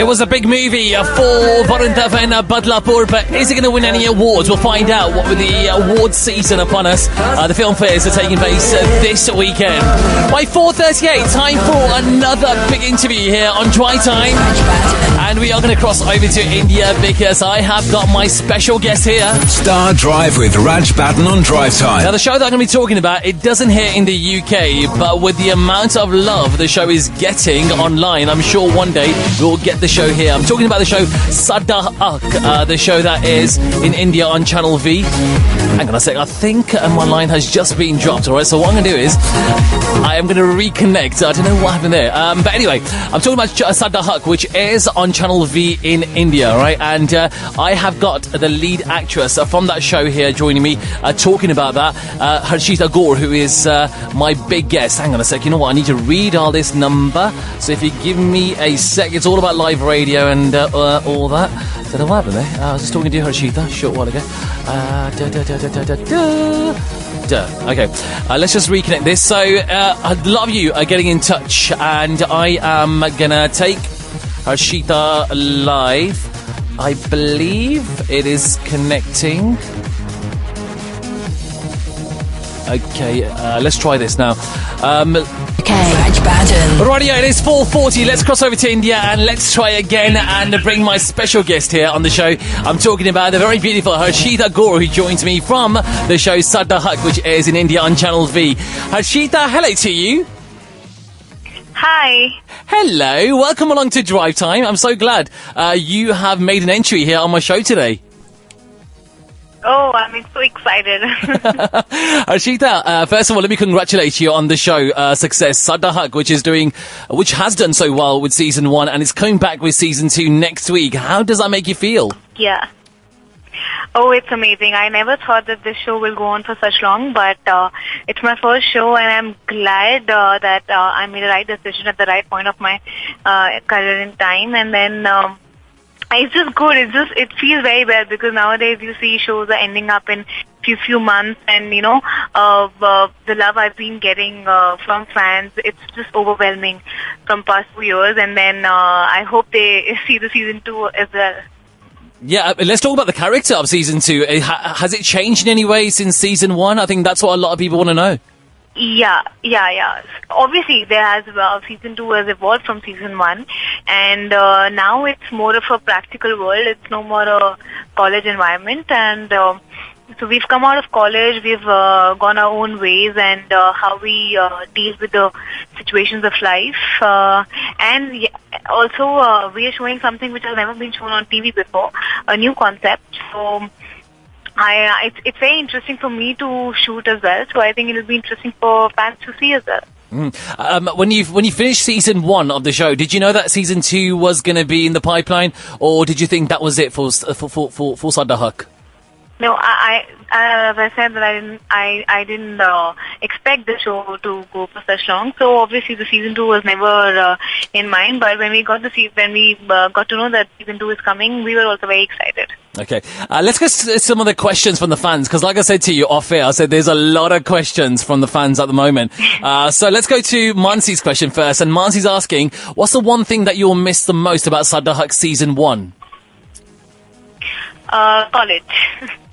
It was a big movie for Varun and Badlapur, but is it going to win any awards? We'll find out. What with the awards season upon us, the film fairs are taking place this weekend. By 4:38, time for another big interview here on Drivetime. And we are going to cross over to India because I have got my special guest here. Star Drive with Raj Baddhan on Drivetime. Now, the show that I'm going to be talking about, it doesn't hit in the UK, but with the amount of love the show is getting online, I'm sure one day we'll get the show here. I'm talking about the show Sadda Haq, the show that is in India on Channel V. Hang on a sec, I think my line has just been dropped, alright? So what I'm going to do is, I am going to reconnect. I don't know what happened there. But anyway, I'm talking about Sadda Haq, which airs on Channel V in India, right? And I have got the lead actress from that show here joining me, talking about that, Harshita Gaur, who is my big guest. Hang on a sec, you know what? I need to read all this number. So if you give me a sec, it's all about live radio and all that. I don't know what happened there. I was just talking to Harshita a short while ago. Okay, let's just reconnect this. So I'd love you getting in touch, and I am gonna take Harshita live. I believe it is connecting. Okay, let's try this now. Raj Baddhan. Rightio, it is 4:40. Let's cross over to India and let's try again and bring my special guest here on the show. I'm talking about the very beautiful Harshita Gaur, who joins me from the show Sadda Haq, which airs in India on Channel V. Harshita, hello to you. Hi. Hello, welcome along to Drive Time. I'm so glad you have made an entry here on my show today. Oh, I'm so excited. Harshita, first of all, let me congratulate you on the show success, Sadda Haq, which has done so well with season 1 and is coming back with season 2 next week. How does that make you feel? Yeah. Oh, it's amazing. I never thought that this show will go on for such long, but it's my first show, and I'm glad that I made the right decision at the right point of my career in time. And then it's just good. It feels very well, because nowadays you see shows are ending up in few months, and the love I've been getting from fans, it's just overwhelming from past 2 years. And then I hope they see the season 2 as well. Yeah, let's talk about the character of season 2. Has it changed in any way since season 1? I think that's what a lot of people want to know. Yeah. Obviously, there has season 2 has evolved from season 1, and now it's more of a practical world. It's no more a college environment, and so we've come out of college. We've gone our own ways, and how we deal with the situations of life, and also we are showing something which has never been shown on TV before, a new concept. So it's very interesting for me to shoot as well, so I think it'll be interesting for fans to see as well. When you finished season 1 of the show, did you know that season 2 was going to be in the pipeline, or did you think that was it for Sadda Haq? No, as I said, that I didn't expect the show to go for such long. So obviously the season 2 was never in mind. But when we got to know that season 2 is coming, we were also very excited. Okay, let's get some of the questions from the fans, because like I said to you off air, I said there's a lot of questions from the fans at the moment. So let's go to Mansi's question first. And Mansi's asking, what's the one thing that you'll miss the most about Sadda Haq season 1? College.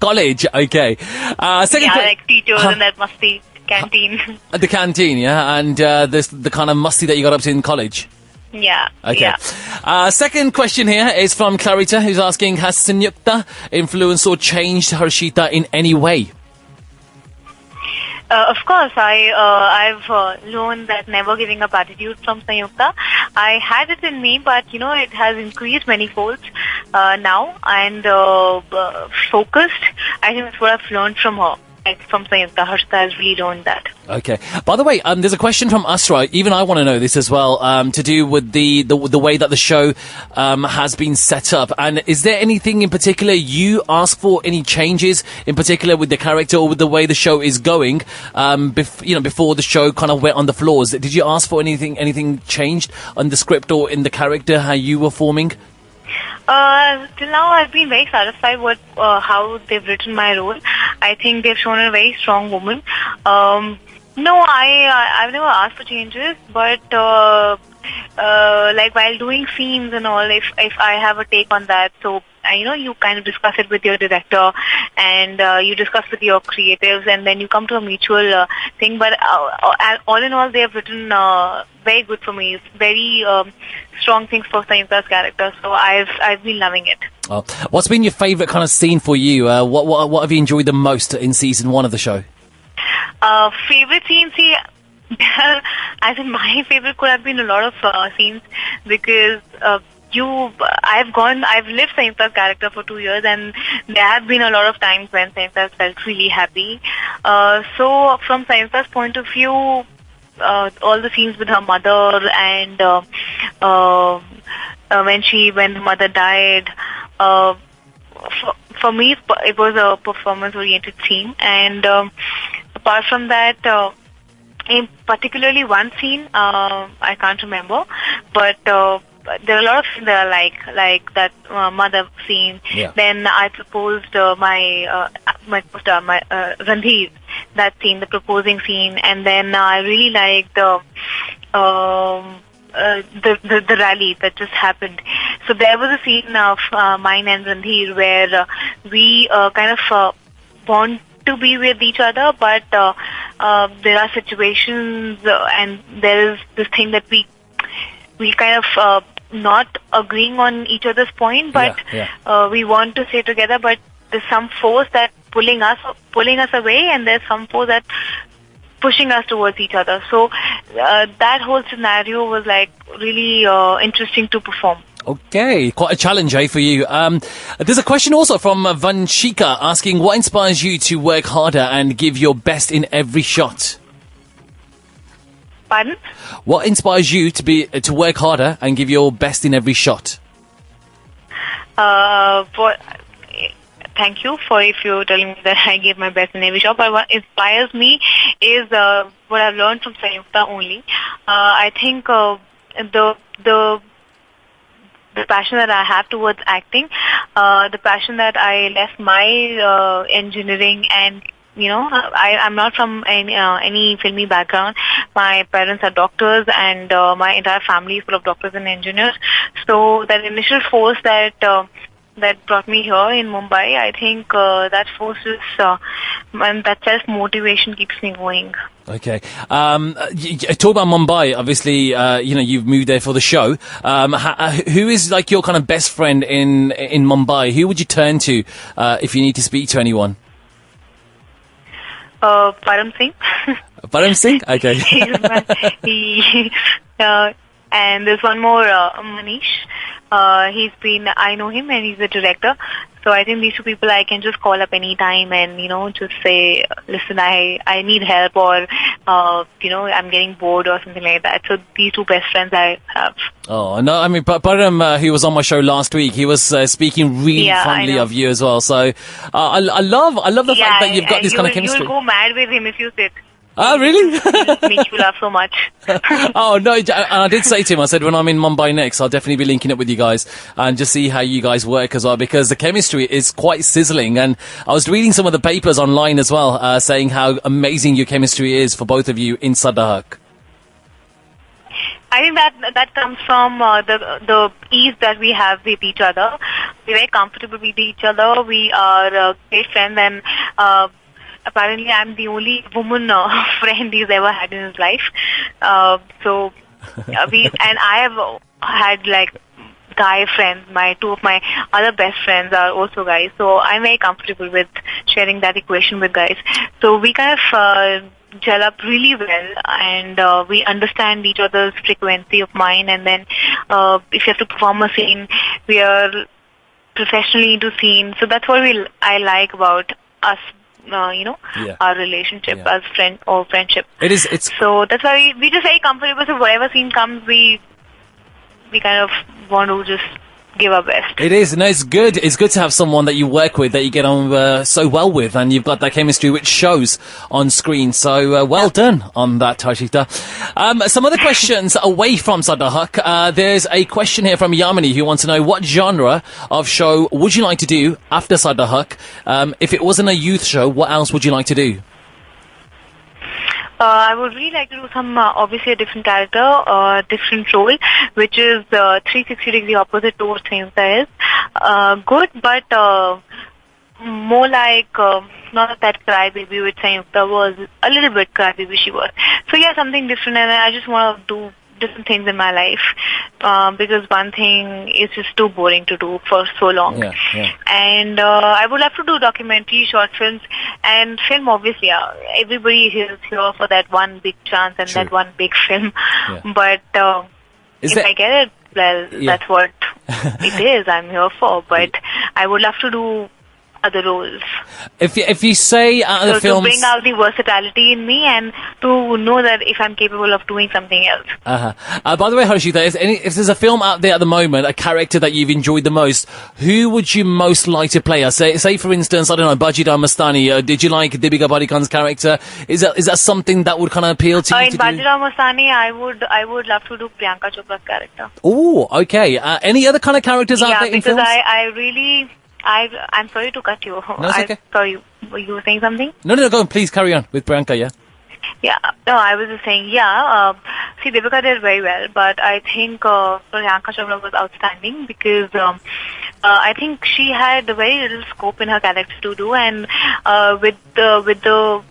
College, okay. Like teachers and that musty canteen. The canteen, yeah, and the kind of musty that you got up to in college. Yeah. Okay. Yeah. Second question here is from Clarita, who's asking, has Sanyukta influenced or changed Harshita in any way? Of course, I've learned that never giving up attitude from Sanyukta. I had it in me, but it has increased many folds now, and focused. I think that's what I've learned from her. From Sanyukta, Harshita has really learned that. Okay. By the way, there's a question from Asra. Even I want to know this as well, to do with the way that the show has been set up. And is there anything in particular you ask for, any changes in particular with the character or with the way the show is going, before the show kind of went on the floors? Did you ask for anything changed on the script or in the character, how you were forming? Till now, I've been very satisfied with how they've written my role. I think they've shown a very strong woman. No, I've never asked for changes, but like while doing scenes and all, if I have a take on that, so you kind of discuss it with your director, and you discuss with your creatives, and then you come to a mutual thing. But all in all, they have written very good for me. It's very strong things for Sangeeta's character, so I've been loving it. What's been your favourite kind of scene for you? What have you enjoyed the most in season 1 of the show? Favorite scene, see, I think my favorite could have been a lot of scenes, because I've lived Sangeeta's character for 2 years, and there have been a lot of times when Sangeeta felt really happy. So from Sangeeta's point of view, all the scenes with her mother, and when the mother died, for me it was a performance-oriented scene. And apart from that, in particularly one scene, I can't remember, but there are a lot of scenes that are like that mother scene. Yeah. Then I proposed my Randhir, that scene, the proposing scene, and then I really liked the rally that just happened. So there was a scene of mine and Randhir where we kind of want to be with each other, but there are situations and there is this thing that we kind of not agreeing on each other's point, but we want to stay together, but there's some force that pulling us away, and there's some force that pushing us towards each other. So that whole scenario was like really interesting to perform. Okay, quite a challenge, for you. There's a question also from Vanshika asking, what inspires you to work harder and give your best in every shot? Pardon? What inspires you to work harder and give your best in every shot? Thank you for if you're telling me that I gave my best in every shot. But what inspires me is what I've learned from Sangeeta only. I think the passion that I have towards acting, the passion that I left my engineering, and I'm not from any filmy background. My parents are doctors, and my entire family is full of doctors and engineers. So that initial force that brought me here in Mumbai, I think that force is and that self-motivation keeps me going. Okay. Talk about Mumbai. Obviously, you've moved there for the show. Who is like your kind of best friend in Mumbai? Who would you turn to if you need to speak to anyone? Param Singh. Param Singh? Okay. And there's one more, Manish. I know him, and he's a director. So I think these two people I can just call up any time and, just say, listen, I need help, or, I'm getting bored or something like that. So these two best friends I have. Oh, no, I mean, Param, who was on my show last week, he was speaking really fondly of you as well. So I love the fact that you've got this kind of chemistry. You'll go mad with him if you sit. Oh, really? Make you laugh so much. Oh, no, and I did say to him, I said, when I'm in Mumbai next, I'll definitely be linking up with you guys and just see how you guys work as well, because the chemistry is quite sizzling. And I was reading some of the papers online as well, saying how amazing your chemistry is for both of you in Sadda Haq. I think that comes from the ease that we have with each other. We're very comfortable with each other. We are great friends, and apparently I'm the only woman friend he's ever had in his life. So I have had like guy friends. Two of my other best friends are also guys. So I'm very comfortable with sharing that equation with guys. So we kind of gel up really well, and we understand each other's frequency of mind. And then if you have to perform a scene, we are professionally into scene. So that's what I like about us. Our relationship as friend or friendship. It's so that's why we just very comfortable. So whatever scene comes, we kind of want to just give our best. It is. No, it's good. It's good to have someone that you work with, that you get on so well with, and you've got that chemistry which shows on screen. So well done on that, Harshita. Some other questions away from Sadda Haq. There's a question here from Yamini who wants to know, what genre of show would you like to do after Sadda Haq? If it wasn't a youth show, what else would you like to do? I would really like to do some, obviously a different character, different role, which is 360-degree opposite to what Sanyukta is. Good, but more like not that crybaby which Sanyukta was. A little bit crybaby she was. So yeah, something different, and I just want to do different things in my life because one thing is just too boring to do for so long. Yeah. And I would love to do documentary, short films, and film. Obviously, everybody is here for that one big chance and True. that one big film. Yeah. But if I get it, well, that's what it is. I'm here for. But I would love to do other roles. If you say out of the films, to bring out the versatility in me and to know that if I'm capable of doing something else. By the way, Harshita, if there's a film out there at the moment, a character that you've enjoyed the most, who would you most like to play? Say for instance, I don't know, Bajirao Mastani. Did you like Deepika Padukkone's character? Is that something that would kind of appeal to you? In Bajirao Mastani, I would love to do Priyanka Chopra's character. Oh, okay. Any other kind of characters out there in films? I really. I'm sorry to cut you. No, it's okay. Sorry, you were saying something? No, go on. Please carry on with Priyanka, yeah? Yeah, no, I was just saying, see, Deepika did very well, but I think Priyanka Chopra was outstanding because I think she had very little scope in her character to do, and with the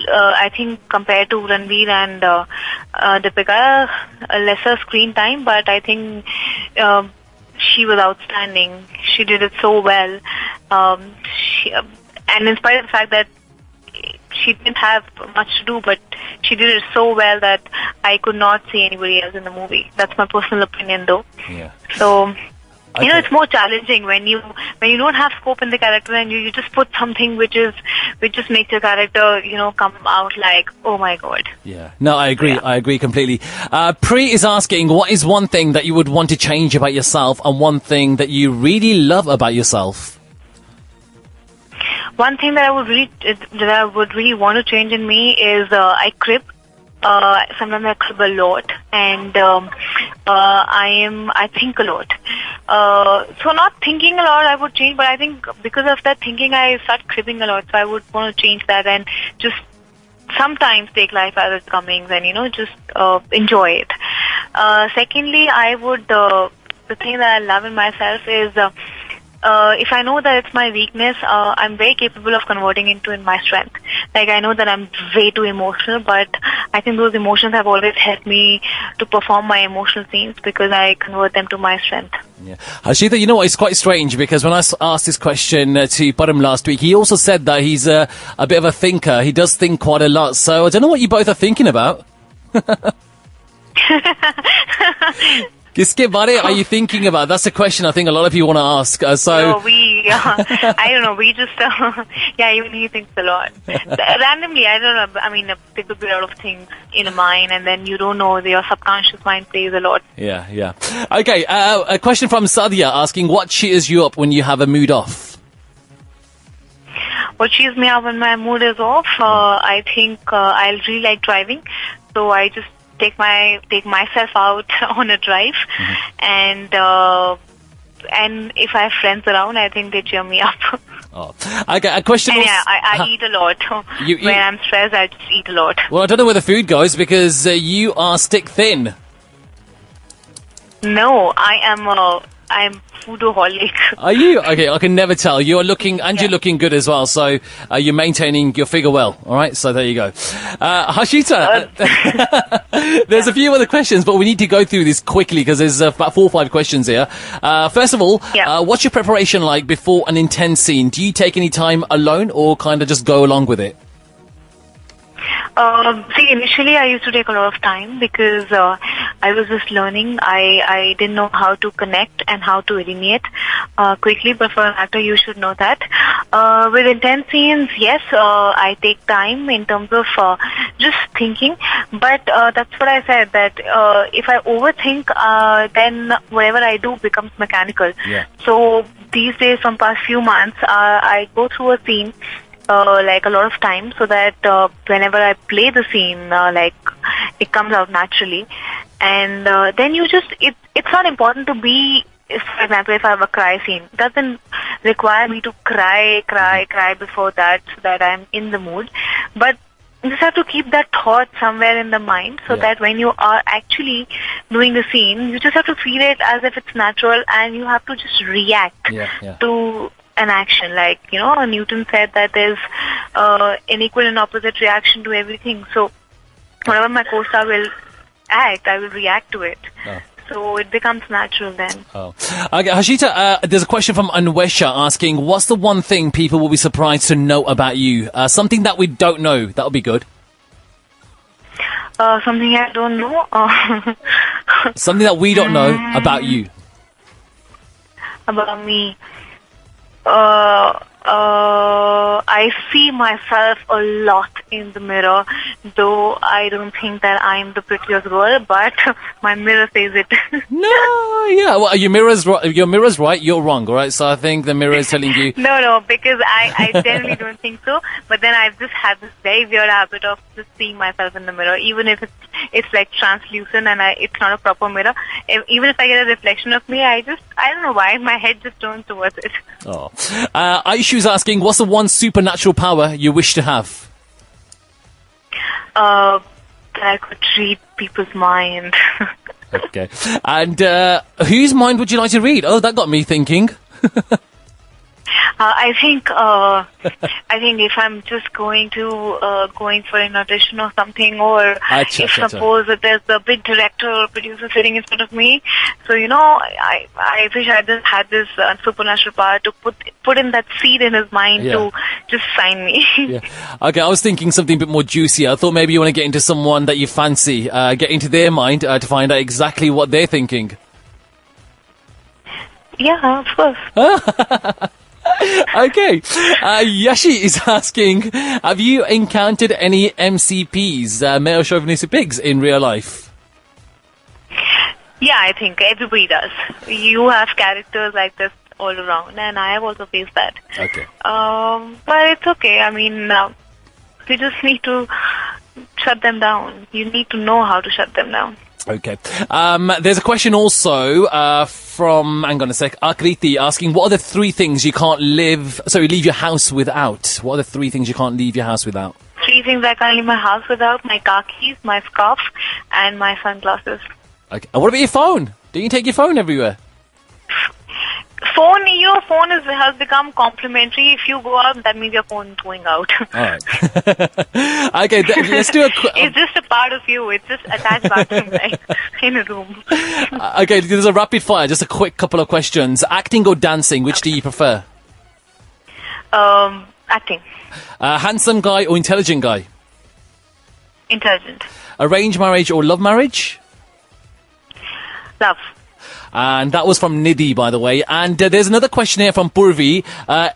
I think compared to Ranveer and Deepika, a lesser screen time, but I think she was outstanding. She did it so well. And in spite of the fact that she didn't have much to do, but she did it so well that I could not see anybody else in the movie. That's my personal opinion, though. Yeah. So, it's more challenging when you don't have scope in the character and you just put something which just makes your character, come out like, oh my God. Yeah. No, I agree. Yeah. I agree completely. Pri is asking, what is one thing that you would want to change about yourself and one thing that you really love about yourself? One thing that I would really want to change in me is I crib. Sometimes I crib a lot, and I think a lot. So not thinking a lot I would change, but I think because of that thinking I start cribbing a lot. So I would want to change that and just sometimes take life as it's coming and just enjoy it. Secondly, I would the thing that I love in myself is if I know that it's my weakness, I'm very capable of converting into my strength. Like, I know that I'm way too emotional, but I think those emotions have always helped me to perform my emotional scenes because I convert them to my strength. Yeah. Harshita, it's quite strange because when I asked this question to Param last week, he also said that he's a bit of a thinker. He does think quite a lot. So I don't know what you both are thinking about. Kiske baare are you thinking about? That's a question I think a lot of people want to ask. No, I don't know. We just, even he thinks a lot. Randomly, I don't know. I mean, there could be a lot of things in a mind, and then you don't know. Your subconscious mind plays a lot. Yeah. Okay, a question from Sadia asking, what cheers you up when you have a mood off? What cheers me up when my mood is off? I think I really like driving, so I just take myself out on a drive, and if I have friends around, I think they cheer me up. Oh, okay. A question. And I eat a lot. When I'm stressed, I just eat a lot. Well, I don't know where the food goes because you are stick thin. No, I'm foodaholic. Are you? Okay, I can never tell. You're looking, and you're looking good as well, so you're maintaining your figure well, alright? So there you go. Harshita, there's a few other questions, but we need to go through this quickly because there's about 4 or 5 questions here. First of all, what's your preparation like before an intense scene? Do you take any time alone or kind of just go along with it? Initially I used to take a lot of time because I was just learning. I didn't know how to connect and how to delineate quickly, but for an actor you should know that. With intense scenes, yes, I take time in terms of just thinking, but that's what I said, that if I overthink, then whatever I do becomes mechanical. Yeah. So these days, from past few months, I go through a scene like a lot of time, so that whenever I play the scene, it comes out naturally. And then it's not important to be, for example, if I have a cry scene, it doesn't require me to cry before that, so that I'm in the mood. But just have to keep that thought somewhere in the mind so that when you are actually doing the scene, you just have to feel it as if it's natural and you have to just react to an action. Like, Newton said that there's an equal and opposite reaction to everything. So whenever my co-star will act, I will react to it. Oh. So it becomes natural then. Oh. Okay, Harshita, there's a question from Anwesha asking, what's the one thing people will be surprised to know about you? Something that we don't know. That would be good. Something I don't know? Something that we don't know about you. About me. I see myself a lot in the mirror, though I don't think that I'm the prettiest girl, but my mirror says it. No, yeah, well, your mirror's right, you're wrong, all right? So I think the mirror is telling you... No, because I generally don't think so, but then I've just had this very weird habit of just seeing myself in the mirror, even if it's like translucent and it's not a proper mirror. Even if I get a reflection of me, I don't know why, my head just turns towards it. Oh. Aishu's asking, what's the one supernatural power you wish to have? That I could read people's mind. Okay. And whose mind would you like to read? Oh, that got me thinking. I think if I'm just going for an audition or something, or suppose that there's a big director or producer sitting in front of me, so I wish I just had this supernatural power to put in that seed in his mind to just sign me. Okay, I was thinking something a bit more juicy. I thought maybe you want to get into someone that you fancy, get into their mind to find out exactly what they're thinking. Yeah, of course. Okay. Yashi is asking, have you encountered any MCPs, male chauvinistic pigs, in real life? Yeah, I think everybody does. You have characters like this all around, and I have also faced that. Okay. But it's okay. I mean, you just need to shut them down. You need to know how to shut them down. Okay. There's a question also from, hang on a sec, Akriti asking, what are the three things you can't leave your house without? What are the three things you can't leave your house without? Three things I can't leave my house without: my car keys, my scarf, and my sunglasses. Okay. And what about your phone? Don't you take your phone everywhere? Phone has become complimentary. If you go out, that means your phone is going out. All right. Okay, let's do a quick... It's just a part of you. It's just attached bathroom, right? In a room. Okay, there's a rapid fire. Just a quick couple of questions. Acting or dancing, which do you prefer? Acting. Handsome guy or intelligent guy? Intelligent. Arranged marriage or love marriage? Love. And that was from Nidhi, by the way. And there's another question here from Purvi.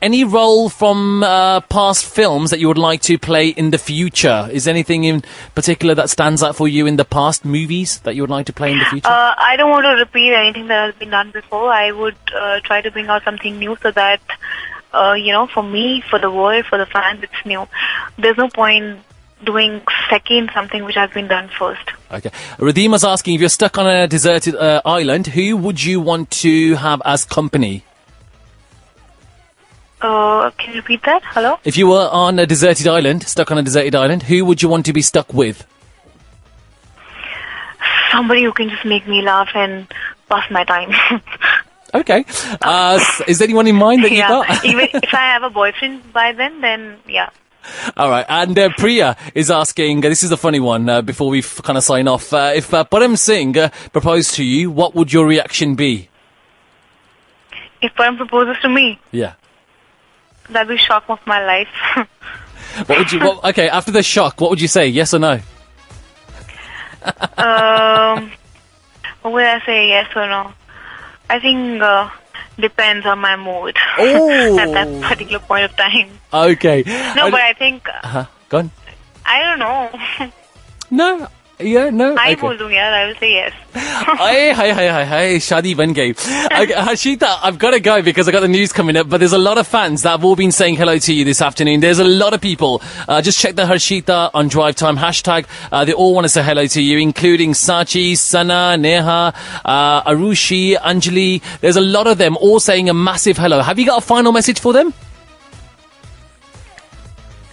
Any role from past films that you would like to play in the future? Is anything in particular that stands out for you in the past movies that you would like to play in the future? I don't want to repeat anything that has been done before. I would try to bring out something new so that, for me, for the world, for the fans, it's new. There's no point doing second something which has been done first. Okay. Radhima's asking, if you're stuck on a deserted island, who would you want to have as company? Can you repeat that? Hello? If you were on a deserted island, stuck on a deserted island, who would you want to be stuck with? Somebody who can just make me laugh and pass my time. Okay. Is there anyone in mind that you got? Even if I have a boyfriend by then yeah. All right, and Priya is asking, this is a funny one, before we kind of sign off. If Param Singh proposed to you, what would your reaction be? If Param proposes to me? Yeah. That'd be shock of my life. What would you, okay, after the shock, what would you say, yes or no? Would I say yes or no? I think depends on my mood at that particular point of time. Okay. No, but I think... Go on. I don't know. No. Yeah, no. I will say yes. Hey, Shadi ban gayi. Okay, Harshita, I've got to go because I got the news coming up, but there's a lot of fans that have all been saying hello to you this afternoon. There's a lot of people. Just check the Harshita on Drive Time hashtag. They all want to say hello to you, including Sachi, Sana, Neha, Arushi, Anjali. There's a lot of them all saying a massive hello. Have you got a final message for them?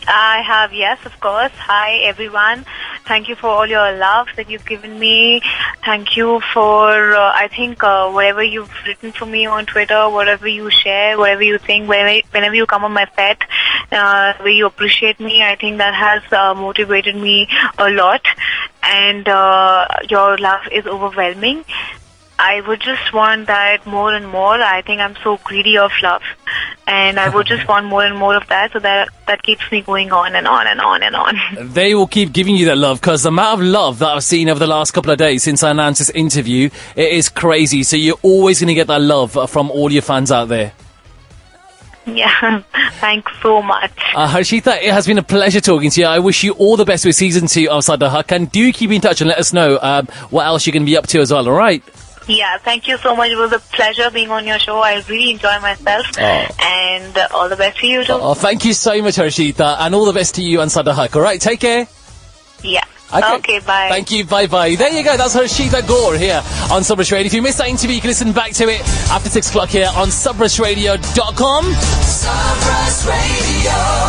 I have, yes, of course. Hi, everyone. Thank you for all your love that you've given me. Thank you for, I think, whatever you've written for me on Twitter, whatever you share, whatever you think, whenever you come on my set, where you appreciate me, I think that has motivated me a lot. And your love is overwhelming. I would just want that more and more. I think I'm so greedy of love. And I would just want more and more of that, so that keeps me going on and on and on and on. They will keep giving you that love, because the amount of love that I've seen over the last couple of days since I announced this interview, it is crazy. So you're always going to get that love from all your fans out there. Yeah, thanks so much. Harshita, it has been a pleasure talking to you. I wish you all the best with season 2 of Sadda Haq, and do keep in touch and let us know what else you're going to be up to as well, alright? Yeah, thank you so much. It was a pleasure being on your show. I really enjoy myself. And all the best to you too. Thank you so much, Harshita, and all the best to you and Sadda Haq. Alright, take care. Yeah. Okay, bye. Thank you, bye-bye. There you go, that's Harshita Gaur here on Subrus Radio. If you missed that interview, you can listen back to it after 6 o'clock here on subrusradio.com. Subrus Radio.